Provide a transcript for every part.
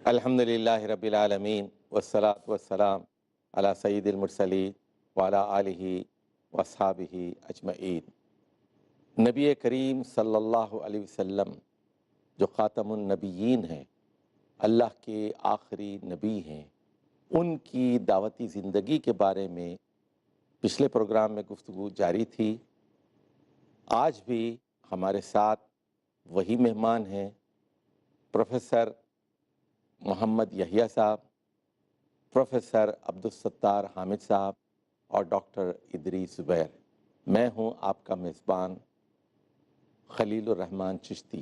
الحمدللہ رب العالمین والصلاة والسلام علی سید المرسلین وعلی آلہ واصحابہ اجمعین۔ نبی کریم صلی اللہ علیہ وسلم جو خاتم النبیین ہیں، اللہ کے آخری نبی ہیں، ان کی دعوتی زندگی کے بارے میں پچھلے پروگرام میں گفتگو جاری تھی۔ آج بھی ہمارے ساتھ وہی مہمان ہیں، پروفیسر محمد یحییٰ صاحب، پروفیسر عبدالستار حامد صاحب اور ڈاکٹر ادریس زبیر۔ میں ہوں آپ کا میزبان خلیل الرحمن چشتی۔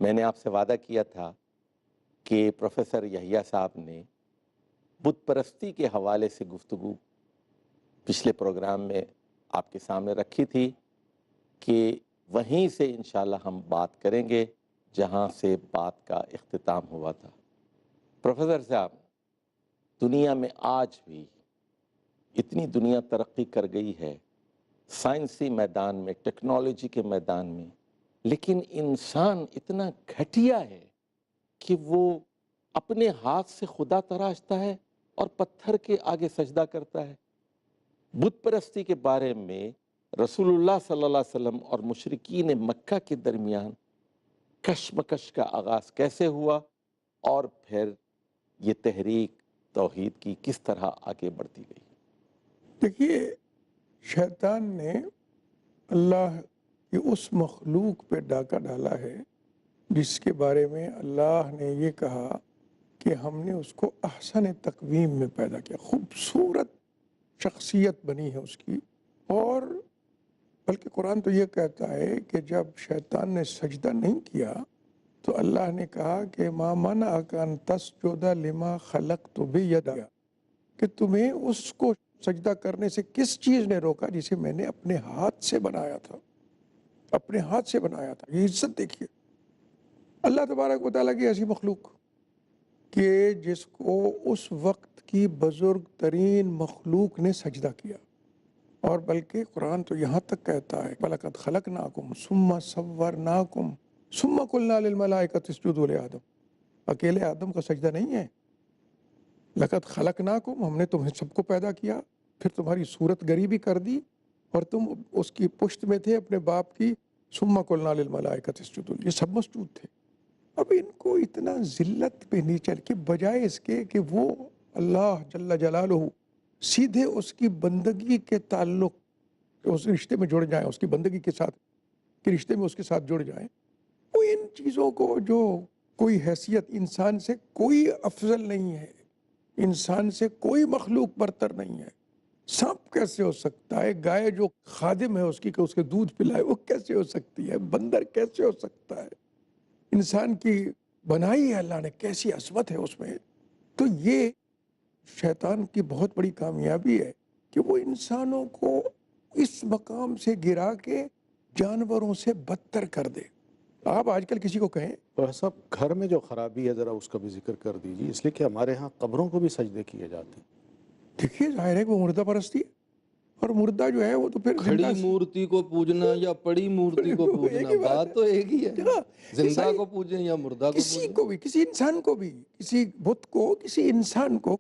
میں نے آپ سے وعدہ کیا تھا کہ پروفیسر یحییٰ صاحب نے بت پرستی کے حوالے سے گفتگو پچھلے پروگرام میں آپ کے سامنے رکھی تھی کہ وہیں سے انشاءاللہ ہم بات کریں گے جہاں سے بات کا اختتام ہوا تھا۔ پروفیسر صاحب، دنیا میں آج بھی اتنی دنیا ترقی کر گئی ہے سائنسی میدان میں، ٹیکنالوجی کے میدان میں، لیکن انسان اتنا گھٹیا ہے کہ وہ اپنے ہاتھ سے خدا تراشتا ہے اور پتھر کے آگے سجدہ کرتا ہے۔ بت پرستی کے بارے میں رسول اللہ صلی اللہ علیہ وسلم اور مشرکین مکہ کے درمیان کشمکش کا آغاز کیسے ہوا اور پھر یہ تحریک توحید کی کس طرح آگے بڑھتی گئی؟ دیکھیے، شیطان نے اللہ کی اس مخلوق پہ ڈاکہ ڈالا ہے جس کے بارے میں اللہ نے یہ کہا کہ ہم نے اس کو احسن تقویم میں پیدا کیا، خوبصورت شخصیت بنی ہے اس کی۔ اور بلکہ قرآن تو یہ کہتا ہے کہ جب شیطان نے سجدہ نہیں کیا تو اللہ نے کہا کہ ما منعک ان تسجد لما خلقت بیدی، کہ تمہیں اس کو سجدہ کرنے سے کس چیز نے روکا جسے میں نے اپنے ہاتھ سے بنایا تھا، اپنے ہاتھ سے بنایا تھا۔ یہ عزت دیکھیے اللہ تبارک و تعالیٰ کی ایسی مخلوق کہ جس کو اس وقت کی بزرگ ترین مخلوق نے سجدہ کیا۔ اور بلکہ قرآن تو یہاں تک کہتا ہے وَلَقَدْ خَلَقْنَاكُمْ ثُمَّ صَوَّرْنَاكُمْ ثُمَّ قُلْنَا لِلْمَلَائِكَةِ اسْجُدُوا لِآدَمَ۔ اکیلے آدم کا سجدہ نہیں ہے، لقد خلقناکم، ہم نے تمہیں سب کو پیدا کیا، پھر تمہاری صورت گری بھی کر دی اور تم اس کی پشت میں تھے اپنے باپ کی۔ ثم قلنا للملائکۃ اسجدوا، یہ سب مسجود تھے۔ اب ان کو اتنا ذلت پہ نیچر کے بجائے اس کے کہ وہ اللہ جل جلالہ سیدھے اس کی بندگی کے تعلق اس رشتے میں جڑ جائیں، اس کی بندگی کے ساتھ کے رشتے میں اس کے ساتھ جڑ جائیں، وہ ان چیزوں کو جو کوئی حیثیت انسان سے کوئی افضل نہیں ہے، انسان سے کوئی مخلوق برتر نہیں ہے۔ سانپ کیسے ہو سکتا ہے؟ گائے جو خادم ہے اس کی کہ اس کے دودھ پلائے، وہ کیسے ہو سکتی ہے؟ بندر کیسے ہو سکتا ہے؟ انسان کی بنائی ہے اللہ نے، کیسی عظمت ہے اس میں۔ تو یہ شیطان کی بہت بڑی کامیابی ہے کہ وہ انسانوں کو اس مقام سے گرا کے جانوروں سے بدتر کر دے۔ آپ آج کل کسی کو کہیں تو صاحب، گھر میں جو خرابی ہے ذرا اس کا بھی ذکر کر دیجیے، اس لیے کہ ہمارے ہاں قبروں کو بھی سجدے کیے جاتے ہیں۔ دیکھیے، ظاہر ہے کہ وہ مردہ پرستی ہے، اور مردہ جو ہے وہ تو پھر کھڑی مورتی کو پوجنا یا پڑی مورتی کو ایک پوجنا، ہی بات بات تو ایک ہی ہے۔ ہاں، زندہ کو پوجیں یا مردہ کو کسی پوجیں۔ کو بھی، کسی انسان کو بھی، کسی بت کو، کسی انسان کو،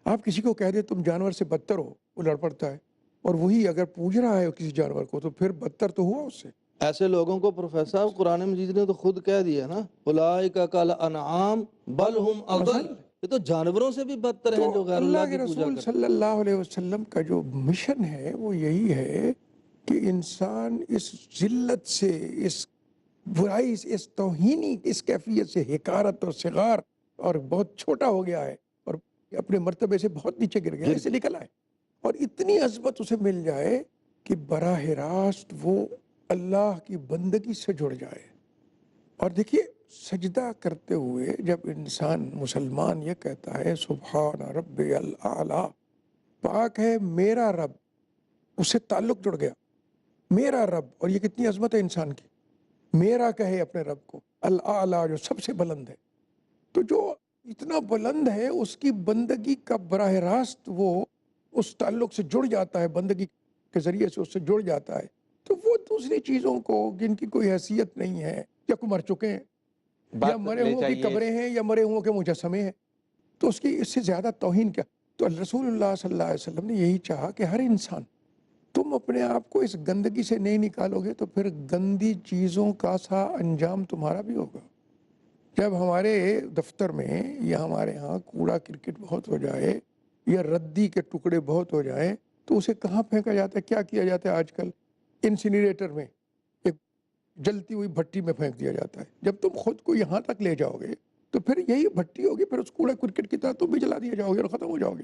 آپ کسی کو کہہ دیں تم جانور سے بدتر ہو، وہ لڑ پڑتا ہے، اور وہی اگر پوج رہا ہے کسی جانور کو تو پھر بدتر تو ہوا اس سے۔ ایسے لوگوں کو پروفیسر صاحب قرآن مجید نے تو خود کہہ دیا نا، اولئک کالانعام بل ہم اضل، یہ تو جانوروں سے بھی بدتر ہیں جو تو غیر اللہ اللہ کے کی پوجا رسول کرتے صلی اللہ علیہ وسلم کا جو مشن ہے وہ یہی ہے کہ انسان اس ذلت سے، اس برائی سے، اس توہینی اس کیفیت سے، حقارت اور صغار، اور بہت چھوٹا ہو گیا ہے اور اپنے مرتبے سے بہت نیچے گر گیا ہے، اسے نکل آئے اور اتنی عظمت اسے مل جائے کہ براہ راست وہ اللہ کی بندگی سے جڑ جائے۔ اور دیکھیے، سجدہ کرتے ہوئے جب انسان مسلمان یہ کہتا ہے سبحان ربی الاعلیٰ، پاک ہے میرا رب، اس سے تعلق جڑ گیا، میرا رب، اور یہ کتنی عظمت ہے انسان کی، میرا کہے اپنے رب کو، الاعلیٰ جو سب سے بلند ہے، تو جو اتنا بلند ہے اس کی بندگی کا براہ راست وہ اس تعلق سے جڑ جاتا ہے، بندگی کے ذریعے سے اس سے جڑ جاتا ہے، تو وہ دوسری چیزوں کو جن کی کوئی حیثیت نہیں ہے یا کو مر چکے ہیں، بات یا مرے لے ہوں کی جائیے۔ قبریں ہیں یا مرے ہوں کے مجسمے ہیں، تو اس کی اس سے زیادہ توہین کیا؟ تو رسول اللہ صلی اللہ علیہ وسلم نے یہی چاہا کہ ہر انسان، تم اپنے آپ کو اس گندگی سے نہیں نکالو گے تو پھر گندی چیزوں کا سا انجام تمہارا بھی ہوگا۔ جب ہمارے دفتر میں یا ہمارے ہاں کوڑا کرکٹ بہت ہو جائے یا ردی کے ٹکڑے بہت ہو جائیں تو اسے کہاں پھینکا جاتا ہے؟ کیا کیا جاتا ہے آج کل؟ انسینیریٹر میں، ایک جلتی ہوئی بھٹی میں پھینک دیا جاتا ہے۔ جب تم خود کو یہاں تک لے جاؤ گے تو پھر یہی بھٹی ہوگی، پھر اس کوڑا کرکٹ کی طرح تم بھی جلا دیا جاؤ گے اور ختم ہو جاؤ گے۔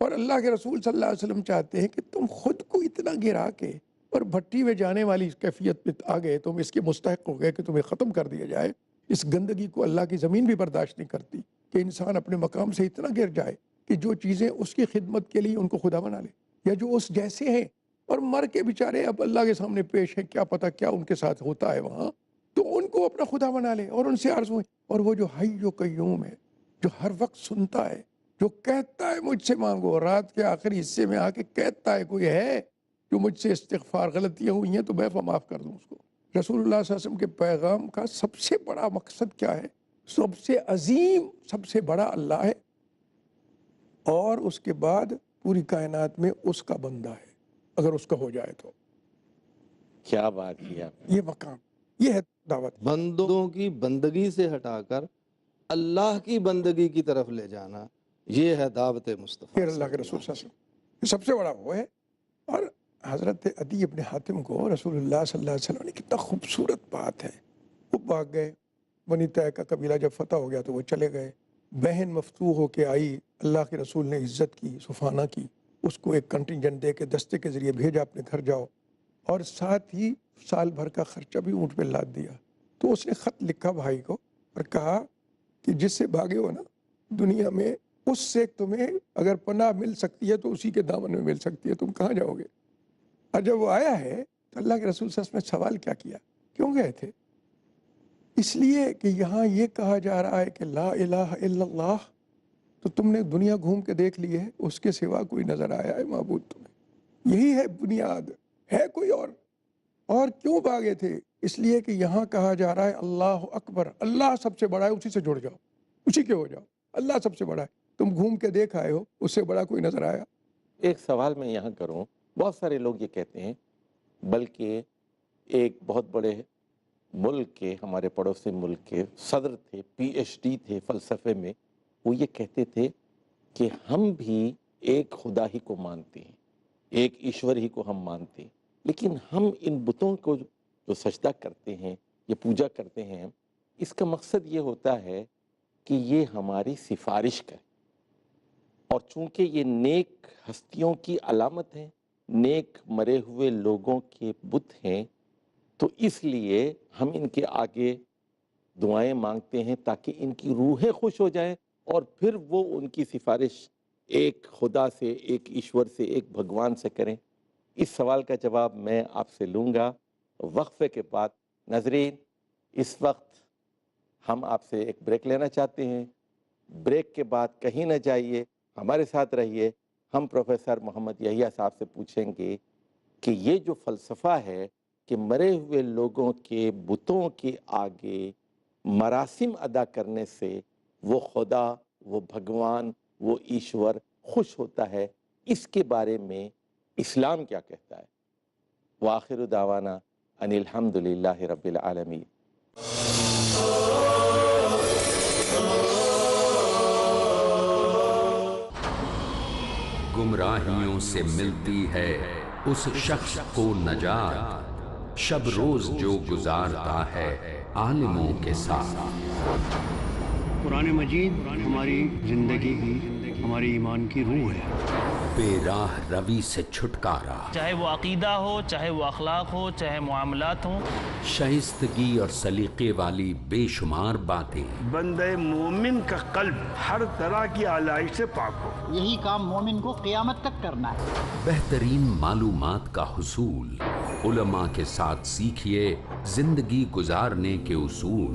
اور اللہ کے رسول صلی اللہ علیہ وسلم چاہتے ہیں کہ تم خود کو اتنا گرا کے اور بھٹی میں جانے والی کیفیت پہ آ گئے، تم اس کے مستحق ہو گئے کہ تمہیں ختم کر دیا جائے۔ اس گندگی کو اللہ کی زمین بھی برداشت نہیں کرتی کہ انسان اپنے مقام سے اتنا گر جائے کہ جو چیزیں اس کی خدمت کے لیے ان کو خدا بنا لے، یا جو اس جیسے ہیں اور مر کے بیچارے اب اللہ کے سامنے پیش ہیں، کیا پتہ کیا ان کے ساتھ ہوتا ہے وہاں، تو ان کو اپنا خدا بنا لے اور ان سے عرض ہوئے۔ اور وہ جو حی و قیوم ہے، جو ہر وقت سنتا ہے، جو کہتا ہے مجھ سے مانگو، رات کے آخری حصے میں آ کے کہتا ہے کوئی ہے جو مجھ سے استغفار، غلطیاں ہوئی ہیں تو میں معاف کر دوں اس کو۔ رسول اللہ صلی اللہ علیہ وسلم کے پیغام کا سب سے بڑا مقصد کیا ہے؟ سب سے عظیم، سب سے بڑا اللہ ہے، اور اس کے بعد پوری کائنات میں اس کا بندہ ہے، اگر اس کا ہو جائے تو۔ کیا بات کیا آپ نے۔ یہ مقام، یہ ہے دعوت۔ بندوں کی بندگی سے ہٹا کر اللہ کی بندگی کی طرف لے جانا، یہ ہے دعوت مصطفیٰ۔ پھر اللہ کے رسول صلی اللہ علیہ وسلم، یہ سب سے بڑا وہ ہے۔ اور حضرت عدی ابن حاتم کو رسول اللہ صلی اللہ علیہ وسلم نے کتنا خوبصورت بات ہے، وہ بھاگ گئے، بنی طے کا قبیلہ جب فتح ہو گیا تو وہ چلے گئے۔ بہن مفتوح ہو کے آئی، اللہ کے رسول نے عزت کی، سفانہ کی، اس کو ایک کنٹینجنٹ دے کے دستے کے ذریعے بھیجا اپنے گھر جاؤ، اور ساتھ ہی سال بھر کا خرچہ بھی اونٹ پہ لاد دیا۔ تو اس نے خط لکھا بھائی کو اور کہا کہ جس سے بھاگے ہو نا دنیا میں، اس سے تمہیں اگر پناہ مل سکتی ہے تو اسی کے دامن میں مل سکتی ہے، تم کہاں جاؤ گے؟ اور جب وہ آیا ہے تو اللہ کے رسول صلی اللہ علیہ وسلم نے سوال کیا کیا؟ کیوں گئے تھے؟ اس لیے کہ یہاں یہ کہا جا رہا ہے کہ لا الہ الا اللہ، تو تم نے دنیا گھوم کے دیکھ لی ہے، اس کے سوا کوئی نظر آیا ہے معبود تمہیں؟ یہی ہے بنیاد، ہے کوئی اور کیوں بھاگے تھے؟ اس لیے کہ یہاں کہا جا رہا ہے اللہ اکبر، اللہ سب سے بڑا ہے، اسی سے جڑ جاؤ، اسی کے ہو جاؤ، اللہ سب سے بڑا ہے۔ تم گھوم کے دیکھ آئے ہو، اس سے بڑا کوئی نظر آیا؟ ایک سوال میں یہاں کروں، بہت سارے لوگ یہ کہتے ہیں، بلکہ ایک بہت بڑے ملک کے، ہمارے پڑوسی ملک کے صدر تھے، پی ایچ ڈی تھے فلسفے میں، وہ یہ کہتے تھے کہ ہم بھی ایک خدا ہی کو مانتے ہیں، ایک ایشور ہی کو ہم مانتے ہیں، لیکن ہم ان بتوں کو جو سجدہ کرتے ہیں، یہ پوجا کرتے ہیں، اس کا مقصد یہ ہوتا ہے کہ یہ ہماری سفارش کرے، اور چونکہ یہ نیک ہستیوں کی علامت ہے، نیک مرے ہوئے لوگوں کے بت ہیں، تو اس لیے ہم ان کے آگے دعائیں مانگتے ہیں تاکہ ان کی روحیں خوش ہو جائیں، اور پھر وہ ان کی سفارش ایک خدا سے، ایک ایشور سے، ایک بھگوان سے کریں۔ اس سوال کا جواب میں آپ سے لوں گا وقفے کے بعد۔ ناظرین، اس وقت ہم آپ سے ایک بریک لینا چاہتے ہیں، بریک کے بعد کہیں نہ جائیے، ہمارے ساتھ رہیے۔ ہم پروفیسر محمد یحییٰ صاحب سے پوچھیں گے کہ یہ جو فلسفہ ہے کہ مرے ہوئے لوگوں کے بتوں کے آگے مراسم ادا کرنے سے وہ خدا، وہ بھگوان، وہ ایشور خوش ہوتا ہے، اس کے بارے میں اسلام کیا کہتا ہے؟ وآخر دعوانا ان الحمدللہ رب العالمین۔ گمراہیوں سے ملتی ہے اس شخص کو نجات، شب روز جو گزارتا ہے عالموں کے ساتھ۔ قرآن مجید ہماری زندگی کی، ہماری ایمان کی روح ہے۔ بے راہ روی سے چھٹکارا، چاہے وہ عقیدہ ہو، چاہے وہ اخلاق ہو، چاہے معاملات ہوں، شائستگی اور سلیقے والی بے شمار باتیں، بندے مومن کا قلب ہر طرح کی آلائش سے پاک ہو۔ یہی کام مومن کو قیامت تک کرنا ہے۔ بہترین معلومات کا حصول، علماء کے ساتھ سیکھیے زندگی گزارنے کے اصول۔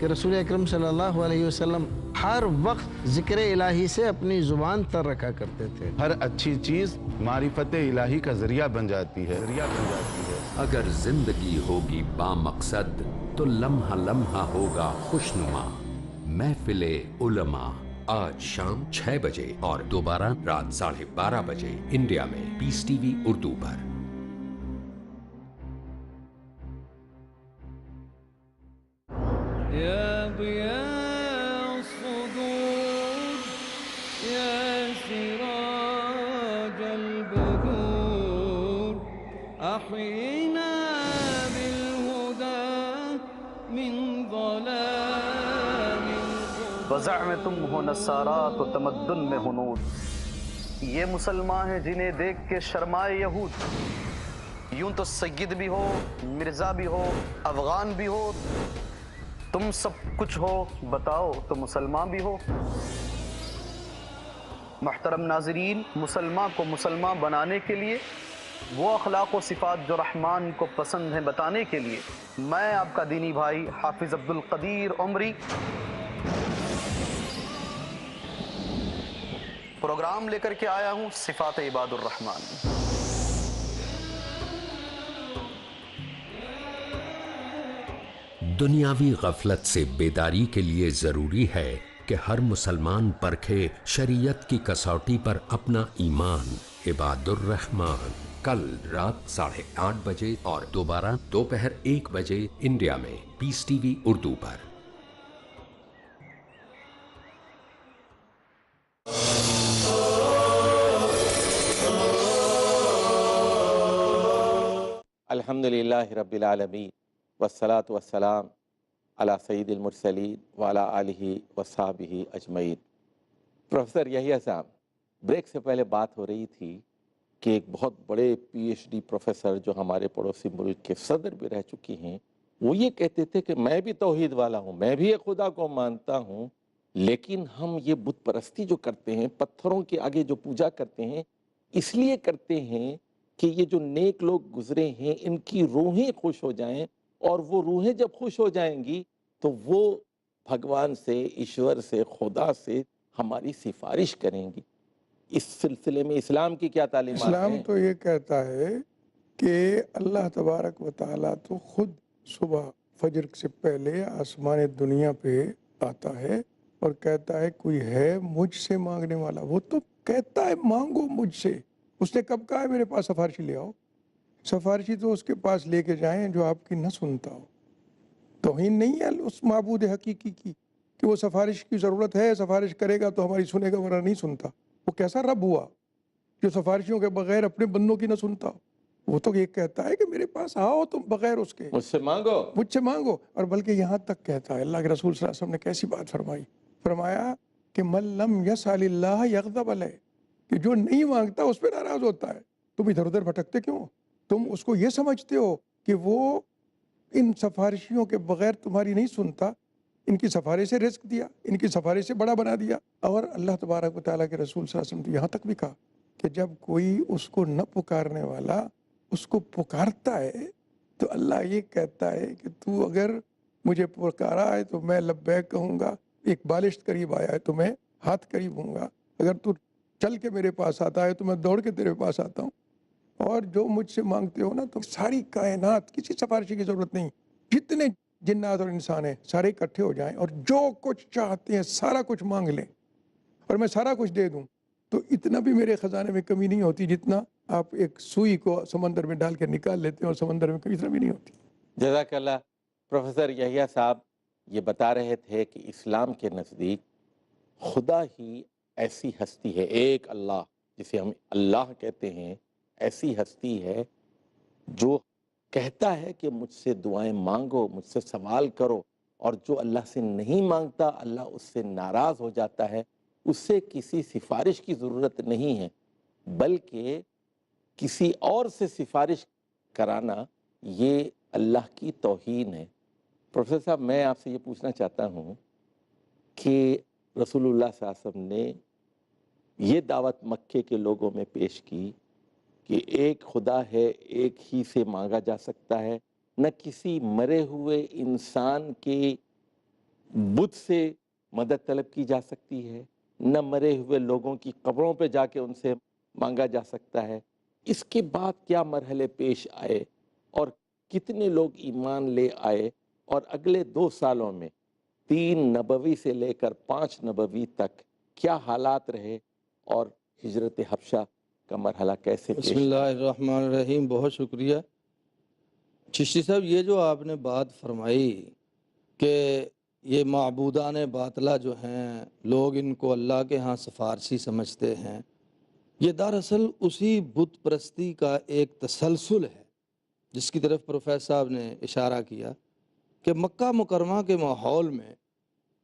کہ رسول اکرم صلی اللہ علیہ وسلم ہر وقت ذکر الہی سے اپنی زبان تر رکھا کرتے تھے۔ ہر اچھی چیز معرفت الہی کا ذریعہ بن جاتی ہے۔ اگر زندگی ہوگی بامقصد تو لمحہ لمحہ ہوگا خوشنما۔ محفل علماء آج شام 6 بجے اور دوبارہ رات 12:30 بجے انڈیا میں پیس ٹی وی اردو پر۔ يا ضياء الصدور يا سراج البدور أحينا بالهدى من ظلام وزعمتم ہو نصارات و تمدن میں ہنود، یہ مسلمان ہیں جنہیں دیکھ کے شرمائے یہود۔ یوں تو سید بھی ہو، مرزا بھی ہو، افغان بھی ہو، تم سب کچھ ہو، بتاؤ تو مسلمان بھی ہو۔ محترم ناظرین، مسلمان کو مسلمان بنانے کے لیے، وہ اخلاق و صفات جو رحمان کو پسند ہیں بتانے کے لیے، میں آپ کا دینی بھائی حافظ عبد القدیر عمری پروگرام لے کر کے آیا ہوں صفات عباد الرحمن۔ دنیاوی غفلت سے بیداری کے لیے ضروری ہے کہ ہر مسلمان پرکھے شریعت کی کسوٹی پر اپنا ایمان۔ عباد الرحمن کل رات 8:30 بجے اور دوبارہ دوپہر 1 بجے انڈیا میں پیس ٹی وی اردو پر۔ الحمدللہ رب العالمین والصلاة والسلام علی سید المرسلین وعلی آلہ وصحبہ اجمعین۔ پروفیسر یحییٰ صاحب، بریک سے پہلے بات ہو رہی تھی کہ ایک بہت بڑے پی ایچ ڈی پروفیسر جو ہمارے پڑوسی ملک کے صدر بھی رہ چکی ہیں، وہ یہ کہتے تھے کہ میں بھی توحید والا ہوں، میں بھی ایک خدا کو مانتا ہوں، لیکن ہم یہ بت پرستی جو کرتے ہیں، پتھروں کے آگے جو پوجا کرتے ہیں، اس لیے کرتے ہیں کہ یہ جو نیک لوگ گزرے ہیں ان کی روحیں خوش ہو جائیں، اور وہ روحیں جب خوش ہو جائیں گی تو وہ بھگوان سے، ایشور سے، خدا سے ہماری سفارش کریں گی۔ اس سلسلے میں اسلام کی کیا تعلیمات ہیں؟ اسلام تو یہ کہتا ہے کہ اللہ تبارک و تعالیٰ تو خود صبح فجر سے پہلے آسمان دنیا پہ آتا ہے اور کہتا ہے کوئی ہے مجھ سے مانگنے والا۔ وہ تو کہتا ہے مانگو مجھ سے۔ اس نے کب کہا ہے میرے پاس سفارشی لے آؤ؟ سفارشی تو اس کے پاس لے کے جائیں جو آپ کی نہ سنتا ہو۔ توہین نہیں ہے اس معبود حقیقی کی کہ وہ سفارش کی ضرورت ہے، سفارش کرے گا تو ہماری سنے گا ورنہ نہیں سنتا۔ وہ کیسا رب ہوا جو سفارشیوں کے بغیر اپنے بندوں کی نہ سنتا ہو؟ وہ تو یہ کہتا ہے کہ میرے پاس آؤ تم بغیر اس کے، مجھ سے مانگو، مجھ سے مانگو۔ اور بلکہ یہاں تک کہتا ہے، اللہ کے رسول صلی اللہ علیہ وسلم نے کیسی بات فرمائی، فرمایا کہ من لم یسأل اللہ یغضب علیہ، کہ جو نہیں مانگتا اس پہ ناراض ہوتا ہے۔ تم ادھر ادھر بھٹکتے کیوں؟ تم اس کو یہ سمجھتے ہو کہ وہ ان سفارشیوں کے بغیر تمہاری نہیں سنتا، ان کی سفارش سے رزق دیا، ان کی سفارش سے بڑا بنا دیا۔ اور اللہ تبارک و تعالیٰ کے رسول صلی اللہ علیہ وسلم تو یہاں تک بھی کہا کہ جب کوئی اس کو نہ پکارنے والا اس کو پکارتا ہے تو اللہ یہ کہتا ہے کہ تو اگر مجھے پکارا ہے تو میں لبیک کہوں گا، ایک بالشت قریب آیا ہے تو میں ہاتھ قریب ہوں گا، اگر تو چل کے میرے پاس آتا ہے تو میں دوڑ کے تیرے پاس آتا ہوں۔ اور جو مجھ سے مانگتے ہو نا تو ساری کائنات، کسی سفارشی کی ضرورت نہیں، جتنے جنات اور انسان ہیں سارے اکٹھے ہو جائیں اور جو کچھ چاہتے ہیں سارا کچھ مانگ لیں اور میں سارا کچھ دے دوں، تو اتنا بھی میرے خزانے میں کمی نہیں ہوتی جتنا آپ ایک سوئی کو سمندر میں ڈال کے نکال لیتے ہیں اور سمندر میں کمی اتنا بھی نہیں ہوتی۔ جزاک اللہ۔ پروفیسر یحییٰ صاحب یہ بتا رہے تھے کہ اسلام کے نزدیک خدا ہی ایسی ہستی ہے، ایک اللہ جسے ہم اللہ کہتے ہیں، ایسی ہستی ہے جو کہتا ہے کہ مجھ سے دعائیں مانگو، مجھ سے سوال کرو، اور جو اللہ سے نہیں مانگتا اللہ اس سے ناراض ہو جاتا ہے۔ اس سے کسی سفارش کی ضرورت نہیں ہے، بلکہ کسی اور سے سفارش کرانا یہ اللہ کی توہین ہے۔ پروفیسر صاحب، میں آپ سے یہ پوچھنا چاہتا ہوں کہ رسول اللہ صلی اللہ علیہ وسلم نے یہ دعوت مکے کے لوگوں میں پیش کی کہ ایک خدا ہے، ایک ہی سے مانگا جا سکتا ہے، نہ کسی مرے ہوئے انسان کے بت سے مدد طلب کی جا سکتی ہے، نہ مرے ہوئے لوگوں کی قبروں پہ جا کے ان سے مانگا جا سکتا ہے۔ اس کے بعد کیا مرحلے پیش آئے اور کتنے لوگ ایمان لے آئے، اور اگلے 2 سالوں میں 3 نبوی سے لے کر 5 نبوی تک کیا حالات رہے، اور ہجرت حبشہ کا مرحلہ کیسے پیش بسم اللہ آیا؟ الرحمن الرحیم۔ بہت شکریہ چشتی صاحب۔ یہ جو آپ نے بات فرمائی کہ یہ معبودان باطلہ جو ہیں، لوگ ان کو اللہ کے ہاں سفارشی سمجھتے ہیں، یہ دراصل اسی بت پرستی کا ایک تسلسل ہے جس کی طرف پروفیسر صاحب نے اشارہ کیا کہ مکہ مکرمہ کے ماحول میں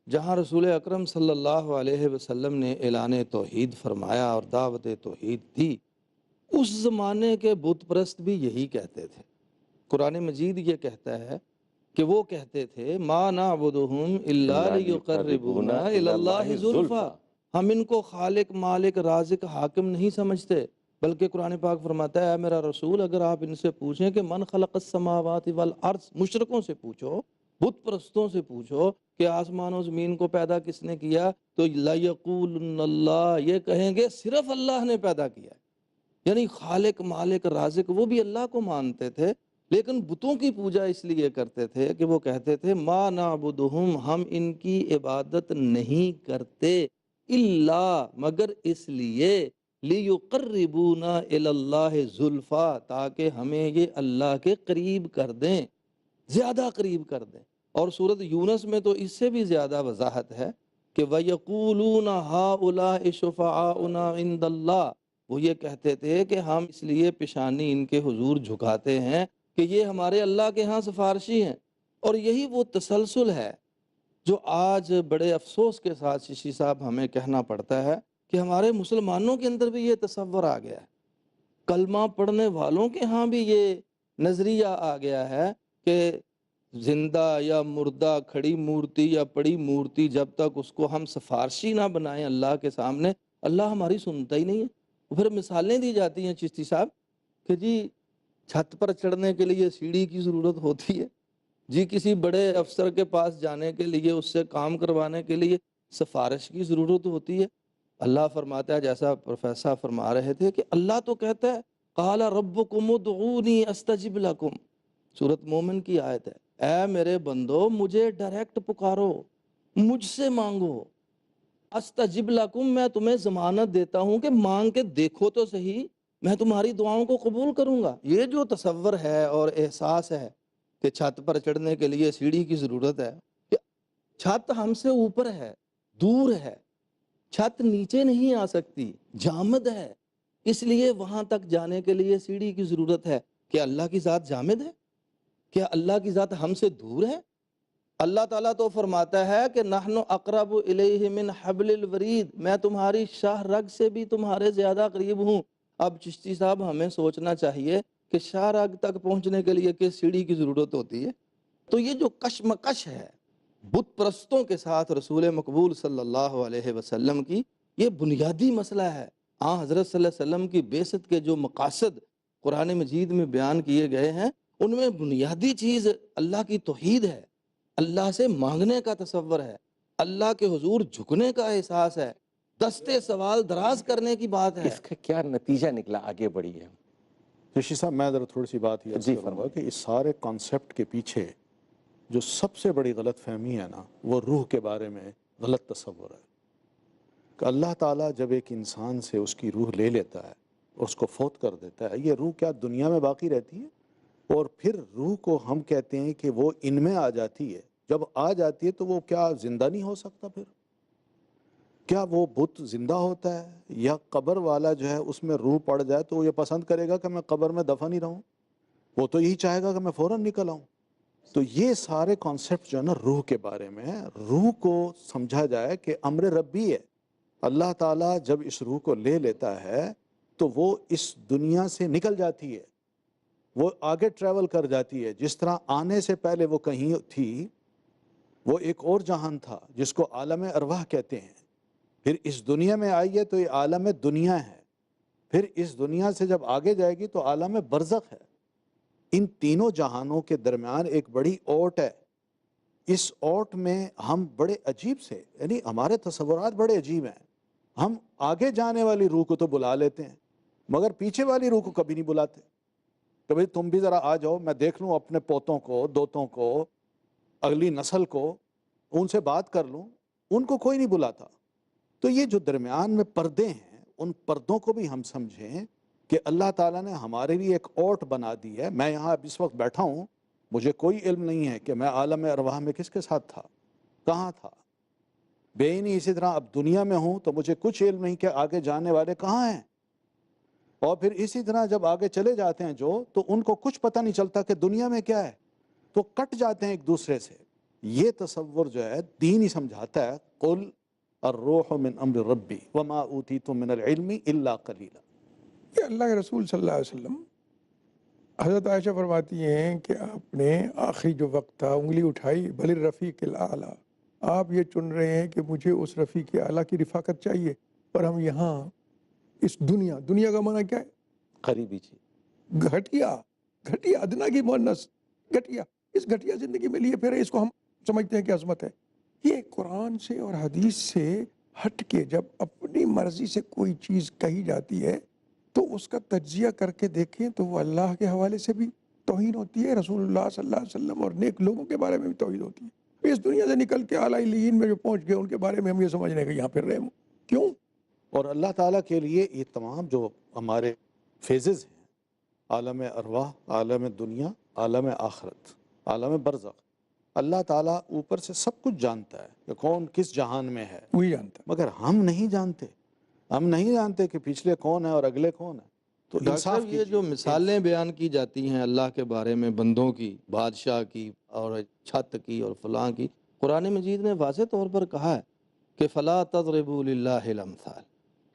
جہاں رسول اکرم صلی اللہ علیہ وسلم نے اعلان توحید فرمایا اور دعوت توحید دی، اس زمانے کے بت پرست بھی یہی کہتے تھے۔ قرآن مجید یہ کہتا ہے کہ وہ کہتے تھے ما نعبدہم الا لیقربونا الی اللہ زلفا، ہم ان کو خالق مالک رازق حاکم نہیں سمجھتے، بلکہ قرآن پاک فرماتا ہے اے میرا رسول اگر آپ ان سے پوچھیں کہ من خلق السماوات والارض، مشرکوں سے پوچھو، بت پرستوں سے پوچھو کہ آسمان و زمین کو پیدا کس نے کیا، تو لیقولن اللہ، یہ کہیں گے صرف اللہ نے پیدا کیا ہے۔ یعنی خالق مالک رازق وہ بھی اللہ کو مانتے تھے، لیکن بتوں کی پوجا اس لیے کرتے تھے کہ وہ کہتے تھے ما نعبدہم، ہم ان کی عبادت نہیں کرتے، الا، مگر اس لیے، لیقربونا الی اللہ زلفا، تاکہ ہمیں یہ اللہ کے قریب کر دیں، زیادہ قریب کر دیں۔ اور سورۃ یونس میں تو اس سے بھی زیادہ وضاحت ہے کہ وَيَقُولُونَ هَؤُلَاءِ شُفَعَاؤُنَا عِندَ اللَّهِ، وہ یہ کہتے تھے کہ ہم اس لیے پیشانی ان کے حضور جھکاتے ہیں کہ یہ ہمارے اللہ کے ہاں سفارشی ہیں۔ اور یہی وہ تسلسل ہے جو آج بڑے افسوس کے ساتھ ششی صاحب ہمیں کہنا پڑتا ہے کہ ہمارے مسلمانوں کے اندر بھی یہ تصور آ گیا ہے، کلمہ پڑھنے والوں کے ہاں بھی یہ نظریہ آ گیا ہے کہ زندہ یا مردہ، کھڑی مورتی یا پڑی مورتی، جب تک اس کو ہم سفارشی نہ بنائیں اللہ کے سامنے، اللہ ہماری سنتا ہی نہیں ہے۔ پھر مثالیں دی جاتی ہیں چشتی صاحب کہ جی چھت پر چڑھنے کے لیے سیڑھی کی ضرورت ہوتی ہے، جی کسی بڑے افسر کے پاس جانے کے لیے، اس سے کام کروانے کے لیے سفارش کی ضرورت ہوتی ہے۔ اللہ فرماتا ہے، جیسا پروفیسر فرما رہے تھے، کہ اللہ تو کہتا ہے قال ربکم ادعونی استجب لکم، سورۃ مومن کی آیت ہے، اے میرے بندو مجھے ڈائریکٹ پکارو، مجھ سے مانگو، استجب لکم، میں تمہیں ضمانت دیتا ہوں کہ مانگ کے دیکھو تو صحیح، میں تمہاری دعاؤں کو قبول کروں گا۔ یہ جو تصور ہے اور احساس ہے کہ چھت پر چڑھنے کے لیے سیڑھی کی ضرورت ہے، کہ چھت ہم سے اوپر ہے، دور ہے، چھت نیچے نہیں آ سکتی، جامد ہے، اس لیے وہاں تک جانے کے لیے سیڑھی کی ضرورت ہے۔ کہ اللہ کی ذات جامد ہے؟ کیا اللہ کی ذات ہم سے دور ہے؟ اللہ تعالیٰ تو فرماتا ہے کہ نحن اقرب الیہ من حبل الورید، میں تمہاری شاہ رگ سے بھی تمہارے زیادہ قریب ہوں۔ اب چشتی صاحب ہمیں سوچنا چاہیے کہ شاہ رگ تک پہنچنے کے لیے کس سیڑھی کی ضرورت ہوتی ہے؟ تو یہ جو کشمکش ہے بت پرستوں کے ساتھ رسول مقبول صلی اللہ علیہ وسلم کی، یہ بنیادی مسئلہ ہے۔ حضرت صلی اللہ علیہ وسلم کی بعثت کے جو مقاصد قرآن مجید میں بیان کیے گئے ہیں، ان میں بنیادی چیز اللہ کی توحید ہے، اللہ سے مانگنے کا تصور ہے، اللہ کے حضور جھکنے کا احساس ہے، دستے سوال دراز کرنے کی بات ہے۔ اس کا کیا نتیجہ نکلا آگے بڑھی ہے؟ رشی صاحب میں ذرا تھوڑی سی بات یہ جی کروں گا کہ اس سارے کانسیپٹ کے پیچھے جو سب سے بڑی غلط فہمی ہے نا، وہ روح کے بارے میں غلط تصور ہے کہ اللہ تعالیٰ جب ایک انسان سے اس کی روح لے لیتا ہے اور اس کو فوت کر دیتا ہے، یہ روح کیا دنیا میں باقی رہتی ہے؟ اور پھر روح کو ہم کہتے ہیں کہ وہ ان میں آ جاتی ہے، جب آ جاتی ہے تو وہ کیا زندہ نہیں ہو سکتا؟ پھر کیا وہ بت زندہ ہوتا ہے؟ یا قبر والا جو ہے اس میں روح پڑ جائے تو وہ یہ پسند کرے گا کہ میں قبر میں دفن ہی رہوں؟ وہ تو یہی چاہے گا کہ میں فوراً نکل آؤں۔ تو یہ سارے کانسیپٹ جو ہے نا روح کے بارے میں، روح کو سمجھا جائے کہ امر ربی ہے، اللہ تعالیٰ جب اس روح کو لے لیتا ہے تو وہ اس دنیا سے نکل جاتی ہے، وہ آگے ٹریول کر جاتی ہے۔ جس طرح آنے سے پہلے وہ کہیں تھی، وہ ایک اور جہان تھا جس کو عالم ارواح کہتے ہیں، پھر اس دنیا میں آئی ہے تو یہ عالم دنیا ہے، پھر اس دنیا سے جب آگے جائے گی تو عالم برزخ ہے. ان تینوں جہانوں کے درمیان ایک بڑی اوٹ ہے. اس اوٹ میں ہم بڑے عجیب سے، یعنی ہمارے تصورات بڑے عجیب ہیں. ہم آگے جانے والی روح کو تو بلا لیتے ہیں مگر پیچھے والی روح کو کبھی نہیں بلاتے کہ بھئی تم بھی ذرا آ جاؤ، میں دیکھ لوں اپنے پوتوں کو، دوتوں کو، اگلی نسل کو، ان سے بات کر لوں. ان کو کوئی نہیں بلاتا. تو یہ جو درمیان میں پردے ہیں، ان پردوں کو بھی ہم سمجھیں کہ اللہ تعالیٰ نے ہمارے لیے ایک اوٹ بنا دی ہے. میں یہاں اب اس وقت بیٹھا ہوں، مجھے کوئی علم نہیں ہے کہ میں عالم ارواح میں کس کے ساتھ تھا، کہاں تھا. بے نہیں اسی طرح اب دنیا میں ہوں تو مجھے کچھ علم نہیں کہ آگے جانے والے کہاں ہیں. اور پھر اسی طرح جب آگے چلے جاتے ہیں تو ان کو کچھ پتہ نہیں چلتا کہ دنیا میں کیا ہے، تو کٹ جاتے ہیں ایک دوسرے سے. یہ تصور جو ہے دین ہی سمجھاتا ہے. قل الروح من امر ربی وما اوتیتم من العلم الا قلیلا. کہ اللہ کے رسول صلی اللہ علیہ وسلم، حضرت عائشہ فرماتی ہیں کہ آپ نے آخری جو وقت تھا انگلی اٹھائی، بل الرفیق الاعلیٰ، آپ یہ چن رہے ہیں کہ مجھے اس رفیق اعلیٰ کی رفاقت چاہیے، اور ہم یہاں اس دنیا کا معنی کیا ہے؟ قریبی چیز، گھٹیا ادنا کی مونس، گھٹیا. اس گھٹیا زندگی میں لیے پھر اس کو ہم سمجھتے ہیں کہ عظمت ہے. یہ قرآن سے اور حدیث سے ہٹ کے جب اپنی مرضی سے کوئی چیز کہی جاتی ہے تو اس کا تجزیہ کر کے دیکھیں تو وہ اللہ کے حوالے سے بھی توہین ہوتی ہے، رسول اللہ صلی اللہ علیہ وسلم اور نیک لوگوں کے بارے میں بھی توہین ہوتی ہے. اس دنیا سے نکل کے اعلیٰ علیین میں جو پہنچ گئے ان کے بارے میں ہم یہ سمجھنے کہ یہاں پھر رہے ہوں. کیوں؟ اور اللہ تعالیٰ کے لیے یہ تمام جو ہمارے فیزز ہیں، عالم ارواح، عالم دنیا، عالم آخرت، عالم برزخ، اللہ تعالیٰ اوپر سے سب کچھ جانتا ہے کہ کون کس جہان میں ہے، وہی جانتا ہے. مگر ہم نہیں جانتے. ہم نہیں جانتے کہ پچھلے کون ہیں اور اگلے کون ہیں. تو ڈاکٹر انصاف صاحب، یہ جو مثالیں بیان کی جاتی ہیں اللہ کے بارے میں، بندوں کی، بادشاہ کی اور چھت کی اور فلاں کی، قرآن مجید نے واضح طور پر کہا ہے کہ فلا تضربوا للہ الامثال،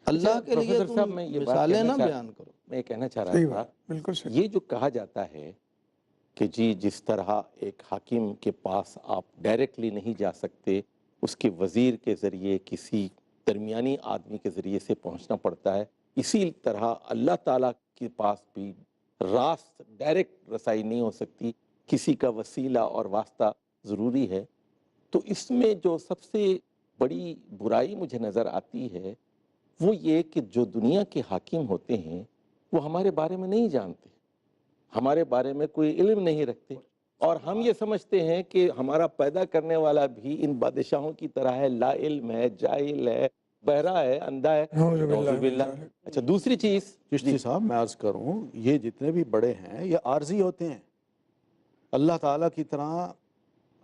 اللہ کے لیے پروفیسر صاحب تم میں یہ بات مثالیں کہنا نہ بیان کرو. میں یہ کہنا چاہ صحیح رہا تھا، بات، بالکل صحیح. یہ جو کہا جاتا ہے کہ جی جس طرح ایک حاکم کے پاس آپ ڈائریکٹلی نہیں جا سکتے، اس کے وزیر کے ذریعے، کسی درمیانی آدمی کے ذریعے سے پہنچنا پڑتا ہے، اسی طرح اللہ تعالیٰ کے پاس بھی راست ڈائریکٹ رسائی نہیں ہو سکتی، کسی کا وسیلہ اور واسطہ ضروری ہے. تو اس میں جو سب سے بڑی برائی مجھے نظر آتی ہے وہ یہ کہ جو دنیا کے حاکم ہوتے ہیں وہ ہمارے بارے میں نہیں جانتے، ہمارے بارے میں کوئی علم نہیں رکھتے، اور ہم یہ سمجھتے ہیں کہ ہمارا پیدا کرنے والا بھی ان بادشاہوں کی طرح ہے، لا علم ہے، جاہل ہے، بہرا ہے، اندھا ہے. نعوذ باللہ. اچھا دوسری چیز چشتی صاحب میں عرض کروں، یہ جتنے بھی بڑے ہیں یہ عارضی ہوتے ہیں. اللہ تعالیٰ کی طرح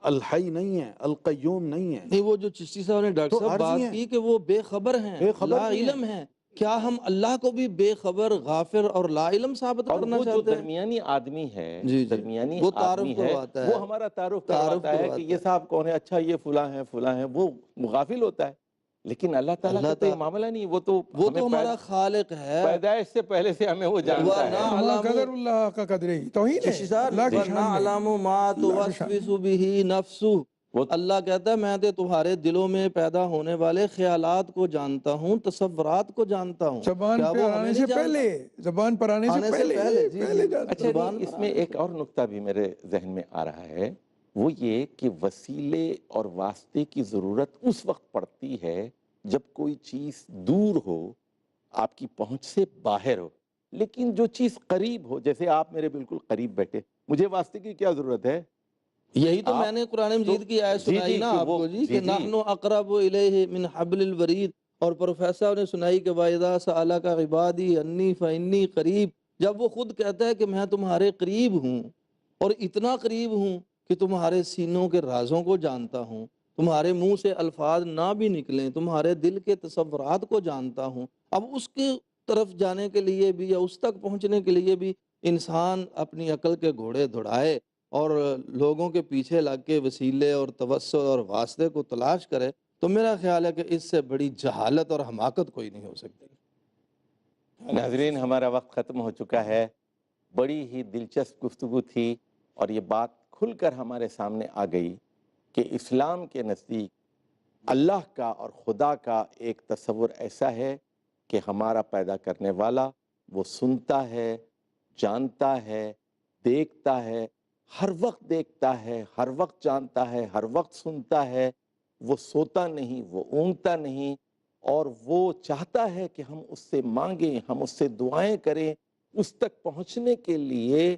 الحی نہیں ہے، القیوم نہیں ہے. نہیں، وہ جو چشتی صاحب نے ڈاکٹر صاحب بات کی کہ وہ بے خبر ہیں، لا علم ہیں، کیا ہم اللہ کو بھی بے خبر، غافر اور لا علم ثابت کرنا چاہتے ہیں؟ اور وہ جو درمیانی آدمی ہے، درمیانی آدمی ہے، وہ ہمارا تعارف کرواتا ہے کہ یہ صاحب کون ہے، اچھا یہ فلاں ہیں فلاں ہیں، وہ غافل ہوتا ہے. لیکن اللہ تعالیٰ کا تو یہ معاملہ نہیں، وہ تو ہمارا خالق ہے، پیدائش سے پہلے سے ہمیں وہ جانتا ہے. قدر اللہ کا قدر ہی توہین ہے اللہ کی شان میں. وَنَعْلَمُ مَا تُوَسْوِسُ بِهِ نَفْسُهُ، اللہ کہتا ہے میں تو تمہارے دلوں میں پیدا ہونے والے خیالات کو جانتا ہوں، تصورات کو جانتا ہوں. زبان پر آنے سے پہلے، زبان پر آنے سے پہلے جانتا. اچھا اس میں ایک اور نقطہ بھی میرے ذہن میں آ رہا ہے، وہ یہ کہ وسیلے اور واسطے کی ضرورت اس وقت پڑتی ہے جب کوئی چیز دور ہو، آپ کی پہنچ سے باہر ہو. لیکن جو چیز قریب ہو، جیسے آپ میرے بالکل قریب بیٹھے، مجھے واسطے کی کیا ضرورت ہے؟ یہی تو میں نے قرآن مجید کی آیت سنائی نا آپ کو جی، کہ نحن اقرب الیہ من حبل الورید، اور پروفیسر نے سنائی کہ وَإِذَا سَأَلَكَ عِبَادِي عَنِّي فَإِنِّي قریب. جب وہ خود کہتا ہے کہ میں تمہارے قریب ہوں، اور اتنا قریب ہوں کہ تمہارے سینوں کے رازوں کو جانتا ہوں، تمہارے منہ سے الفاظ نہ بھی نکلیں، تمہارے دل کے تصورات کو جانتا ہوں. اب اس کے طرف جانے کے لیے بھی، یا اس تک پہنچنے کے لیے بھی انسان اپنی عقل کے گھوڑے دوڑائے اور لوگوں کے پیچھے لگ کے وسیلے اور توسل اور واسطے کو تلاش کرے، تو میرا خیال ہے کہ اس سے بڑی جہالت اور حماقت کوئی نہیں ہو سکتی. ناظرین ہمارا وقت ختم ہو چکا ہے. بڑی ہی دلچسپ گفتگو تھی، اور یہ بات کھل کر ہمارے سامنے آ گئی کہ اسلام کے نزدیک اللہ کا اور خدا کا ایک تصور ایسا ہے کہ ہمارا پیدا کرنے والا وہ سنتا ہے، جانتا ہے، دیکھتا ہے، ہر وقت دیکھتا ہے، ہر وقت جانتا ہے، ہر وقت سنتا ہے، وہ سوتا نہیں، وہ اونگتا نہیں، اور وہ چاہتا ہے کہ ہم اس سے مانگیں، ہم اس سے دعائیں کریں۔ اس تک پہنچنے کے لیے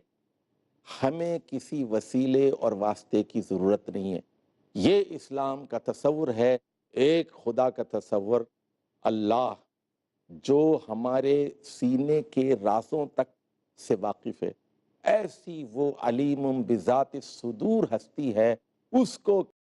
ہمیں کسی وسیلے اور واسطے کی ضرورت نہیں ہے۔ یہ اسلام کا تصور ہے، ایک خدا کا تصور، اللہ جو ہمارے سینے کے رازوں تک سے واقف ہے۔ ایسی وہ علیم بذات الصدور ہستی ہے، اس کو